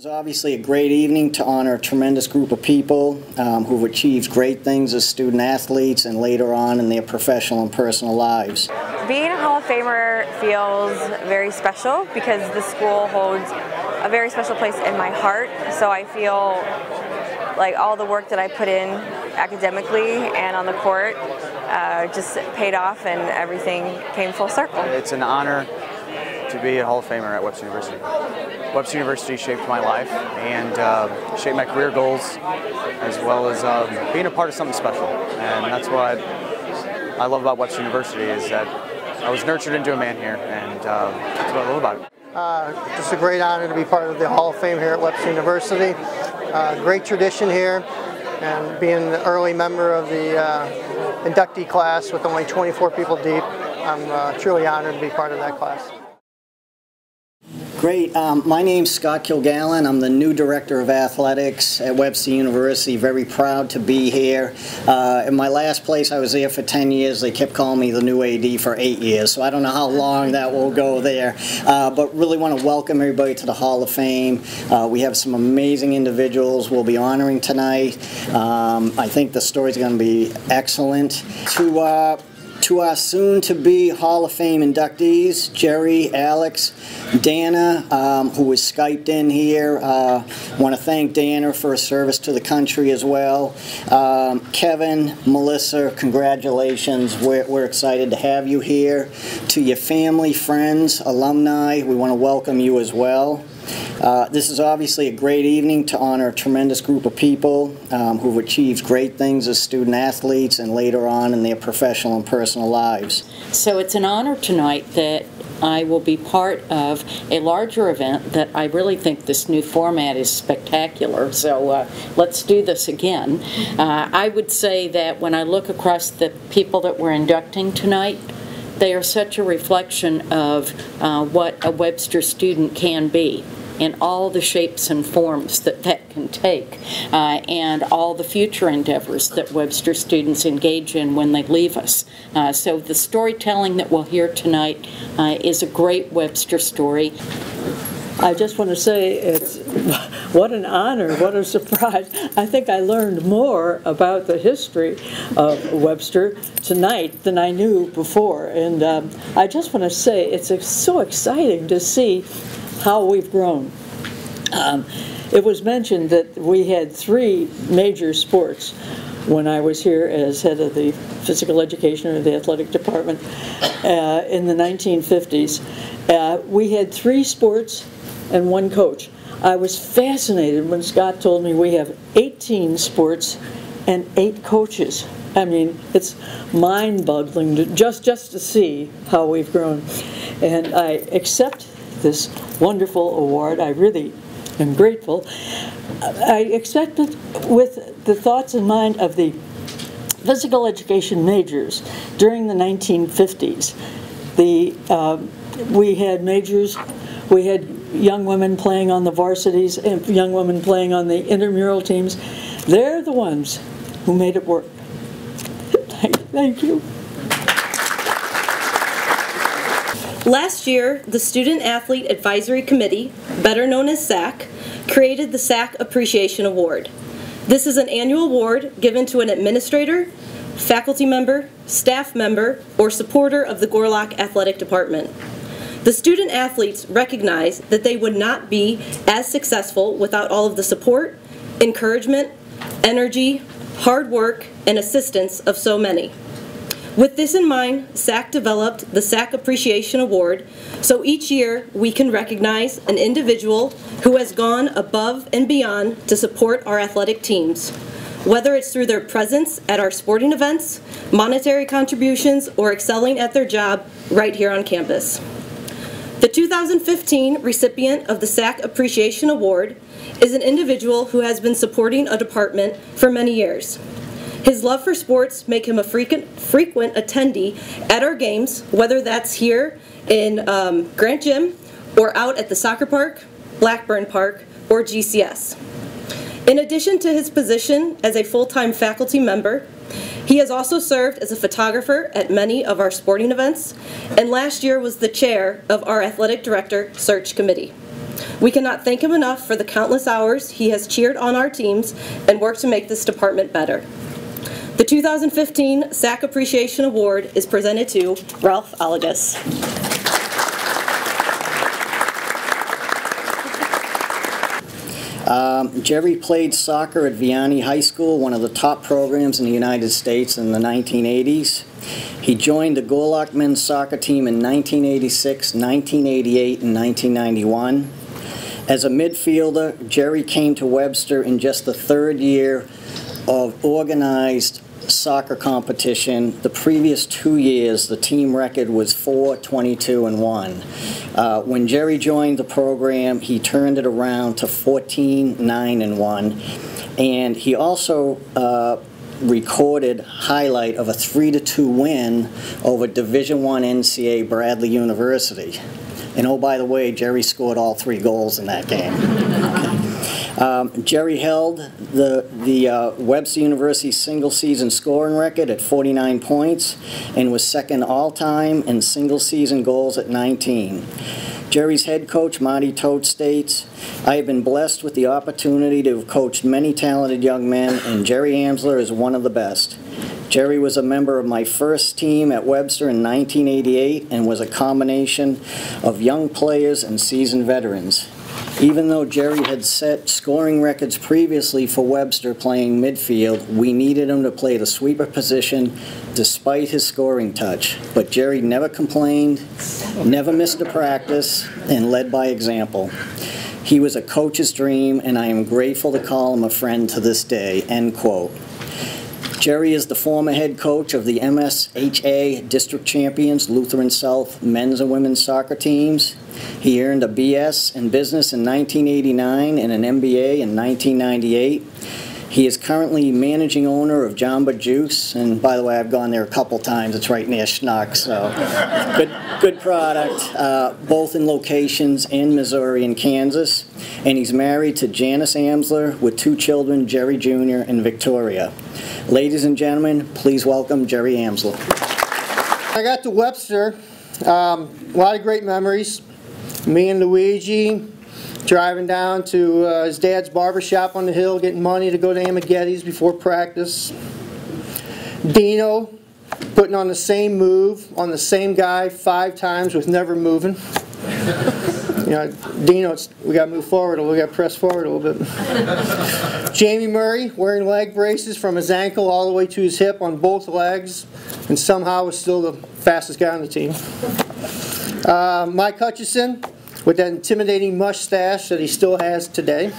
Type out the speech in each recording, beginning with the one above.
It's obviously a great evening to honor a tremendous group of people who've achieved great things as student athletes and later on in their professional and personal lives. Being a Hall of Famer feels very special because the school holds a very special place in my heart, so I feel like all the work that I put in academically and on the court just paid off and everything came full circle. It's an honor to be a Hall of Famer at Webster University. Webster University shaped my life and shaped my career goals, as well as being a part of something special. And that's what I love about Webster University, is that I was nurtured into a man here, and that's what I love about it. Just a great honor to be part of the Hall of Fame here at Webster University. Great tradition here, and being an early member of the inductee class with only 24 people deep, I'm truly honored to be part of that class. Great. My name's Scott Kilgallen. I'm the new Director of Athletics at Webster University. Very proud to be here. In my last place, I was there for 10 years. They kept calling me the new AD for 8 years, so I don't know how long that will go there. But really want to welcome everybody to the Hall of Fame. We have some amazing individuals we'll be honoring tonight. I think the story's going to be excellent. To our soon-to-be Hall of Fame inductees, Jerry, Alex, Dana, who was Skyped in here. Want to thank Dana for her service to the country as well. Kevin, Melissa, congratulations. We're excited to have you here. To your family, friends, alumni, we want to welcome you as well. This is obviously a great evening to honor a tremendous group of people who've achieved great things as student athletes and later on in their professional and personal lives. So it's an honor tonight that I will be part of a larger event that I really think this new format is spectacular. So let's do this again. I would say that when I look across the people that we're inducting tonight, they are such a reflection of what a Webster student can be in all the shapes and forms that that can take, and all the future endeavors that Webster students engage in when they leave us. So the storytelling that we'll hear tonight is a great Webster story. I just want to say what an honor, what a surprise. I think I learned more about the history of Webster tonight than I knew before. And I just want to say it's so exciting to see how we've grown. It was mentioned that we had 3 major sports when I was here as head of the physical education or the athletic department in the 1950s. We had 3 sports and 1 coach. I was fascinated when Scott told me we have 18 sports and 8 coaches. I mean, it's mind-boggling just to see how we've grown. And I accept this wonderful award. I really am grateful. I accept it with the thoughts in mind of the physical education majors during the 1950s. We had majors, we had young women playing on the varsities and young women playing on the intramural teams. They're the ones who made it work. Thank you. Last year, the Student Athlete Advisory Committee, better known as SAC, created the SAC Appreciation Award. This is an annual award given to an administrator, faculty member, staff member, or supporter of the Gorlok Athletic Department. The student athletes recognize that they would not be as successful without all of the support, encouragement, energy, hard work, and assistance of so many. With this in mind, SAC developed the SAC Appreciation Award, so each year we can recognize an individual who has gone above and beyond to support our athletic teams, whether it's through their presence at our sporting events, monetary contributions, or excelling at their job right here on campus. The 2015 recipient of the SAC Appreciation Award is an individual who has been supporting a department for many years. His love for sports make him a frequent attendee at our games, whether that's here in Grant Gym or out at the soccer park, Blackburn Park, or GCS. In addition to his position as a full-time faculty member, he has also served as a photographer at many of our sporting events, and last year was the chair of our athletic director search committee. We cannot thank him enough for the countless hours he has cheered on our teams and worked to make this department better. The 2015 SAC Appreciation Award is presented to Ralph Allegas. Jerry played soccer at Vahey High School, one of the top programs in the United States in the 1980s. He joined the Gorlok men's soccer team in 1986, 1988, and 1991. As a midfielder, Jerry came to Webster in just the third year of organized soccer competition. The previous 2 years, the team record was 4-22-1. When Jerry joined the program, he turned it around to 14-9-1, and he also recorded highlight of a 3-2 win over Division I NCAA Bradley University. And oh, by the way, Jerry scored all 3 goals in that game. Jerry held the Webster University single-season scoring record at 49 points and was second all-time in single-season goals at 19. Jerry's head coach, Marty Todt, states, "I have been blessed with the opportunity to have coached many talented young men, and Jerry Amsler is one of the best. Jerry was a member of my first team at Webster in 1988 and was a combination of young players and seasoned veterans. Even though Jerry had set scoring records previously for Webster playing midfield, we needed him to play the sweeper position despite his scoring touch. But Jerry never complained, never missed a practice, and led by example. He was a coach's dream, and I am grateful to call him a friend to this day," end quote. Jerry is the former head coach of the MSHA District Champions Lutheran South men's and women's soccer teams. He earned a BS in business in 1989 and an MBA in 1998. He is currently managing owner of Jamba Juice, and by the way, I've gone there a couple times. It's right near Schnuck, so good product, both in locations in Missouri and Kansas. And he's married to Janice Amsler with 2 children, Jerry Jr. and Victoria. Ladies and gentlemen, please welcome Jerry Amsler. I got to Webster, a lot of great memories. Me and Luigi driving down to his dad's barbershop on the hill, getting money to go to Amaghetti's before practice. Dino putting on the same move on the same guy 5 times with never moving. You know, Dino, we got to move forward, or we got to press forward a little bit. Jamie Murray wearing leg braces from his ankle all the way to his hip on both legs, and somehow was still the fastest guy on the team. Mike Hutchison with that intimidating mustache that he still has today.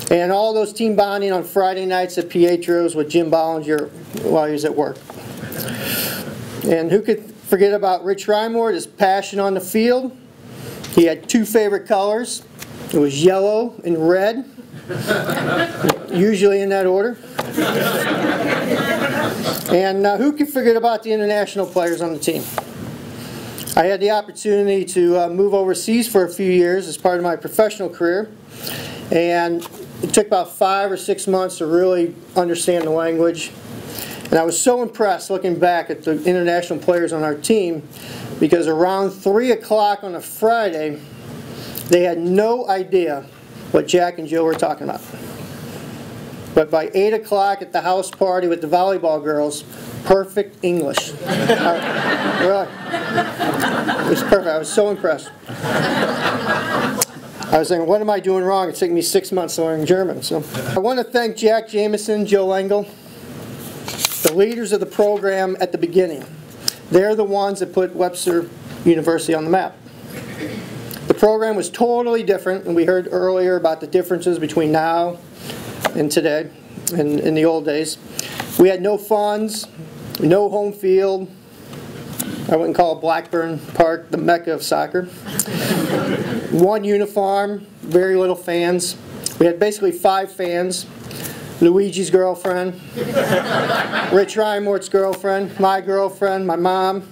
And all those team bonding on Friday nights at Pietro's with Jim Bollinger while he was at work. And who could forget about Rich Rymord, his passion on the field. He had 2 favorite colors. It was yellow and red, usually in that order. And who could forget about the international players on the team? I had the opportunity to move overseas for a few years as part of my professional career, and it took about 5 or 6 months to really understand the language. And I was so impressed looking back at the international players on our team, because around 3 o'clock on a Friday, they had no idea what Jack and Jill were talking about. But by 8 o'clock at the house party with the volleyball girls, perfect English. Really. It was perfect. I was so impressed. I was thinking, what am I doing wrong? It's taking me 6 months to learn German. So I want to thank Jack Jameson, Joe Engel, the leaders of the program at the beginning. They're the ones that put Webster University on the map. The program was totally different, and we heard earlier about the differences between now and today, and in the old days. We had no funds, no home field. I wouldn't call Blackburn Park the mecca of soccer. 1 uniform, very little fans. We had basically 5 fans. Luigi's girlfriend, Rich Rymort's girlfriend, my girlfriend, my mom,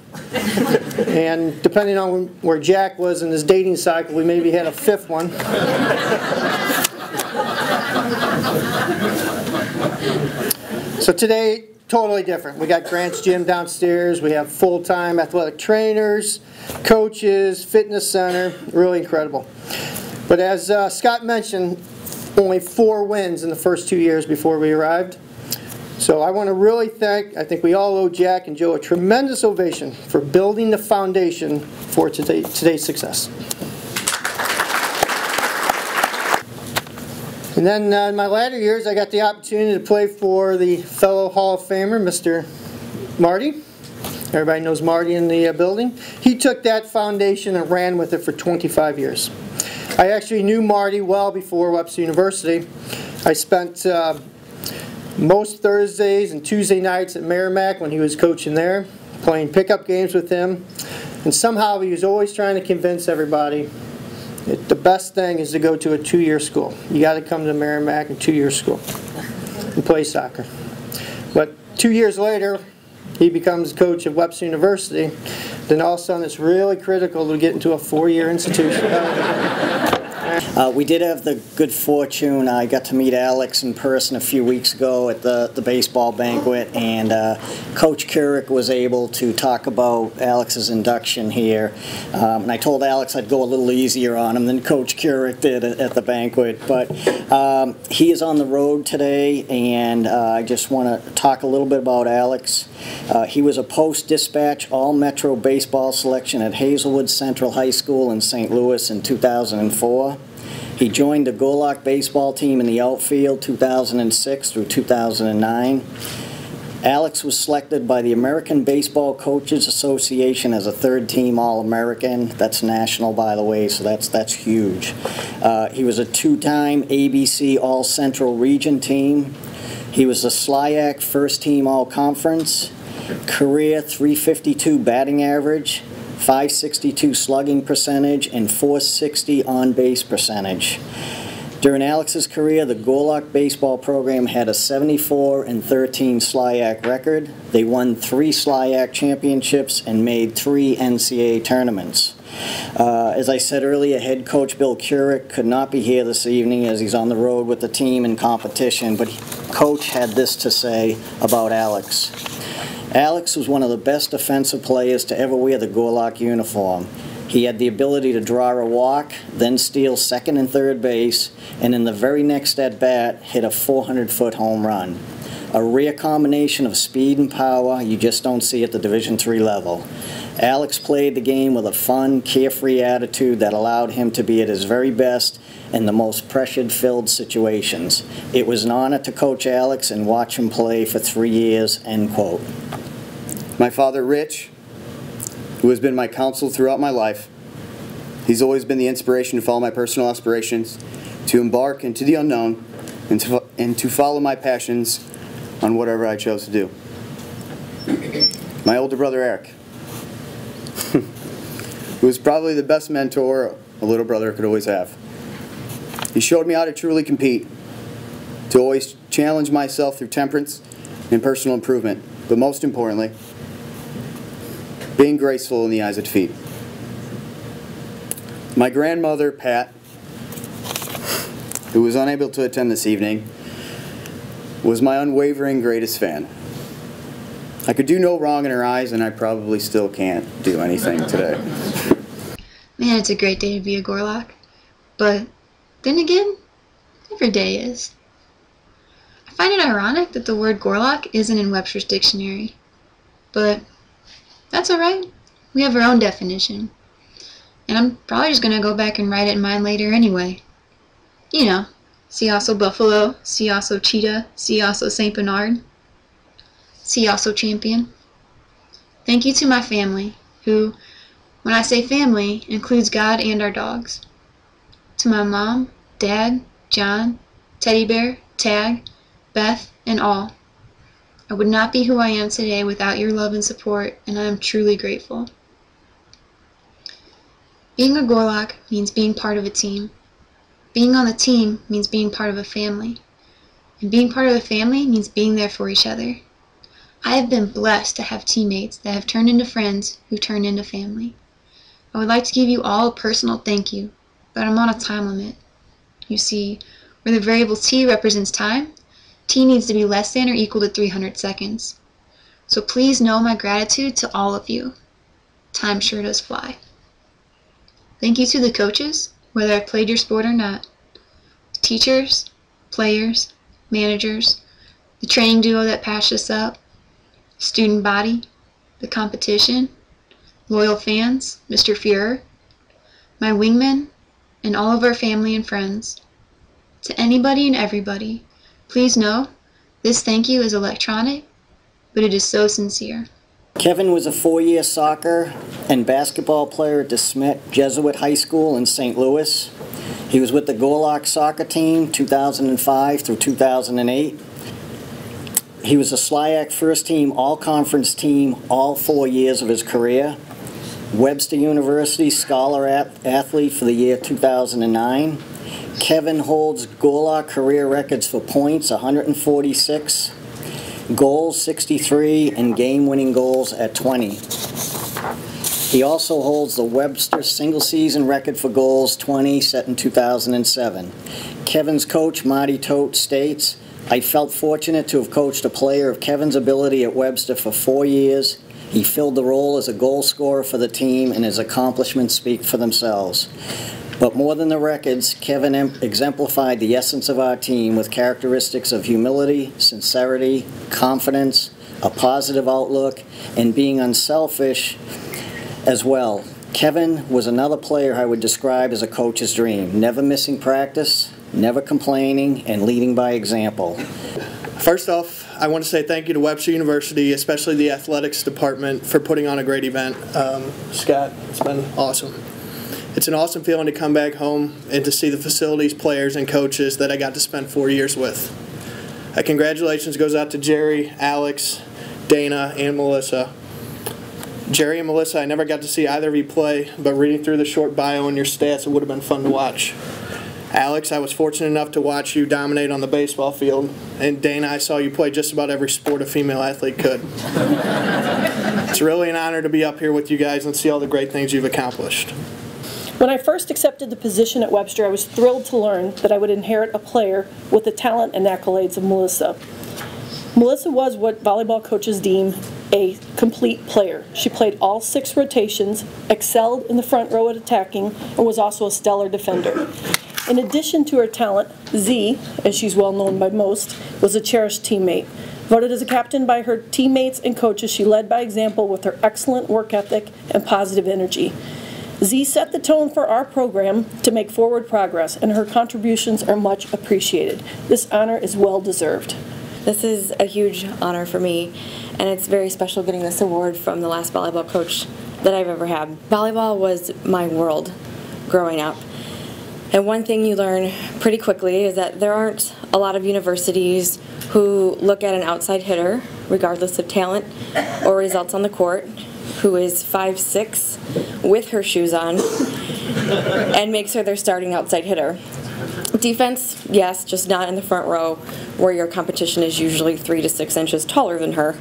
and depending on where Jack was in his dating cycle, we maybe had a 5th one. So today, totally different. We got Grant's gym downstairs. We have full-time athletic trainers, coaches, fitness center. Really incredible. But as Scott mentioned, only 4 wins in the first 2 years before we arrived. So I want to really thank, I think we all owe Jack and Joe a tremendous ovation for building the foundation for today's success. And then in my latter years, I got the opportunity to play for the fellow Hall of Famer, Mr. Marty. Everybody knows Marty in the building. He took that foundation and ran with it for 25 years. I actually knew Marty well before Webster University. I spent most Thursdays and Tuesday nights at Merrimack when he was coaching there, playing pickup games with him. And somehow he was always trying to convince everybody that the best thing is to go to a 2-year school. You got to come to Merrimack and 2-year school and play soccer. But 2 years later, he becomes coach at Webster University. Then all of a sudden it's really critical to get into a 4-year institution. We did have the good fortune, I got to meet Alex in person a few weeks ago at the baseball banquet, and Coach Keurig was able to talk about Alex's induction here. And I told Alex I'd go a little easier on him than Coach Keurig did at the banquet. But he is on the road today, and I just want to talk a little bit about Alex. He was a post-dispatch all-metro baseball selection at Hazelwood Central High School in St. Louis in 2004. He joined the Gorlok baseball team in the outfield 2006 through 2009. Alex was selected by the American Baseball Coaches Association as a third-team All-American. That's national, by the way, so that's huge. He was a 2-time ABC All-Central Region team. He was a SLIAC first-team All-Conference, career .352 batting average, .562 slugging percentage, and .460 on-base percentage. During Alex's career, the Gorlok baseball program had a 74-13 SLIAC record. They won 3 SLIAC championships and made 3 NCAA tournaments. As I said earlier, head coach Bill Keurig could not be here this evening as he's on the road with the team in competition, but Coach had this to say about Alex. Alex was one of the best defensive players to ever wear the Gorlok uniform. He had the ability to draw a walk, then steal second and third base, and in the very next at-bat, hit a 400-foot home run. A rare combination of speed and power you just don't see at the Division III level. Alex played the game with a fun, carefree attitude that allowed him to be at his very best in the most pressure-filled situations. It was an honor to coach Alex and watch him play for 3 years, end quote. My father, Rich, who has been my counsel throughout my life, he's always been the inspiration to follow my personal aspirations, to embark into the unknown, and to follow my passions on whatever I chose to do. My older brother, Eric, who was probably the best mentor a little brother could always have. He showed me how to truly compete, to always challenge myself through temperance and personal improvement, but most importantly, being graceful in the eyes of defeat. My grandmother, Pat, who was unable to attend this evening, was my unwavering greatest fan. I could do no wrong in her eyes, and I probably still can't do anything today. Man, it's a great day to be a Gorlok, but then again, every day is. I find it ironic that the word Gorlok isn't in Webster's dictionary, but that's alright. We have our own definition, and I'm probably just going to go back and write it in mine later anyway. You know, see also Buffalo, see also Cheetah, see also St. Bernard, see also Champion. Thank you to my family, who, when I say family, includes God and our dogs. To my mom, Dad, John, Teddy Bear, Tag, Beth, and all. I would not be who I am today without your love and support, and I am truly grateful. Being a Gorlok means being part of a team. Being on the team means being part of a family. And being part of a family means being there for each other. I have been blessed to have teammates that have turned into friends who turned into family. I would like to give you all a personal thank you, but I'm on a time limit. You see, where the variable T represents time, T needs to be less than or equal to 300 seconds. So please know my gratitude to all of you. Time sure does fly. Thank you to the coaches, whether I've played your sport or not, teachers, players, managers, the training duo that patched us up, student body, the competition, loyal fans, Mr. Fuhrer, my wingmen, and all of our family and friends. To anybody and everybody, please know this thank you is electronic, but it is so sincere. Kevin was a 4-year soccer and basketball player at DeSmet Jesuit High School in St. Louis. He was with the Gorlok soccer team 2005 through 2008. He was a SLIAC first team all-conference team all 4 years of his career. Webster University Scholar Athlete for the year 2009. Kevin holds Gorlok career records for points, 146, goals, 63, and game-winning goals at 20. He also holds the Webster single-season record for goals, 20, set in 2007. Kevin's coach, Marty Tote, states, "I felt fortunate to have coached a player of Kevin's ability at Webster for 4 years. He filled the role as a goal scorer for the team, and his accomplishments speak for themselves. But more than the records, Kevin exemplified the essence of our team with characteristics of humility, sincerity, confidence, a positive outlook, and being unselfish as well. Kevin was another player I would describe as a coach's dream, never missing practice, never complaining, and leading by example." First off, I want to say thank you to Webster University, especially the athletics department, for putting on a great event. Scott, it's been awesome. It's an awesome feeling to come back home and to see the facilities, players, and coaches that I got to spend 4 years with. Congratulations goes out to Jerry, Alex, Dana, and Melissa. Jerry and Melissa, I never got to see either of you play, but reading through the short bio and your stats, it would have been fun to watch. Alex, I was fortunate enough to watch you dominate on the baseball field. And Dana, I saw you play just about every sport a female athlete could. It's really an honor to be up here with you guys and see all the great things you've accomplished. When I first accepted the position at Webster, I was thrilled to learn that I would inherit a player with the talent and accolades of Melissa. Melissa was what volleyball coaches deem a complete player. She played all 6 rotations, excelled in the front row at attacking, and was also a stellar defender. In addition to her talent, Z, as she's well known by most, was a cherished teammate. Voted as a captain by her teammates and coaches, she led by example with her excellent work ethic and positive energy. Z set the tone for our program to make forward progress, and her contributions are much appreciated. This honor is well deserved. This is a huge honor for me, and it's very special getting this award from the last volleyball coach that I've ever had. Volleyball was my world growing up. And one thing you learn pretty quickly is that there aren't a lot of universities who look at an outside hitter, regardless of talent or results on the court, who is 5'6", with her shoes on, and makes her their starting outside hitter. Defense, yes, just not in the front row, where your competition is usually 3 to 6 inches taller than her.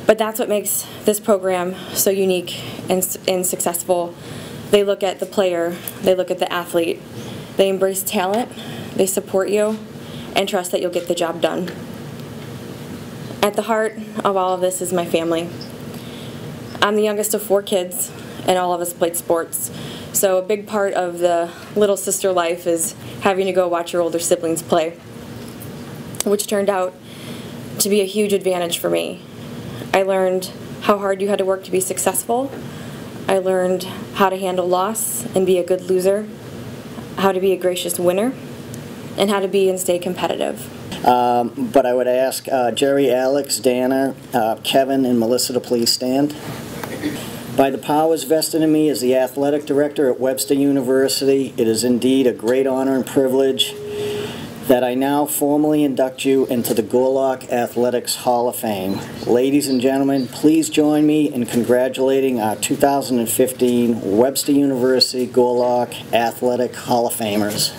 But that's what makes this program so unique and successful. They look at the player, they look at the athlete, they embrace talent, they support you, and trust that you'll get the job done. At the heart of all of this is my family. I'm the youngest of 4 kids, and all of us played sports. So a big part of the little sister life is having to go watch your older siblings play, which turned out to be a huge advantage for me. I learned how hard you had to work to be successful. I learned how to handle loss and be a good loser, how to be a gracious winner, and how to be and stay competitive. But I would ask Jerry, Alex, Dana, Kevin, and Melissa to please stand. By the powers vested in me as the athletic director at Webster University, it is indeed a great honor and privilege that I now formally induct you into the Gorlok Athletics Hall of Fame. Ladies and gentlemen, please join me in congratulating our 2015 Webster University Gorlok Athletic Hall of Famers.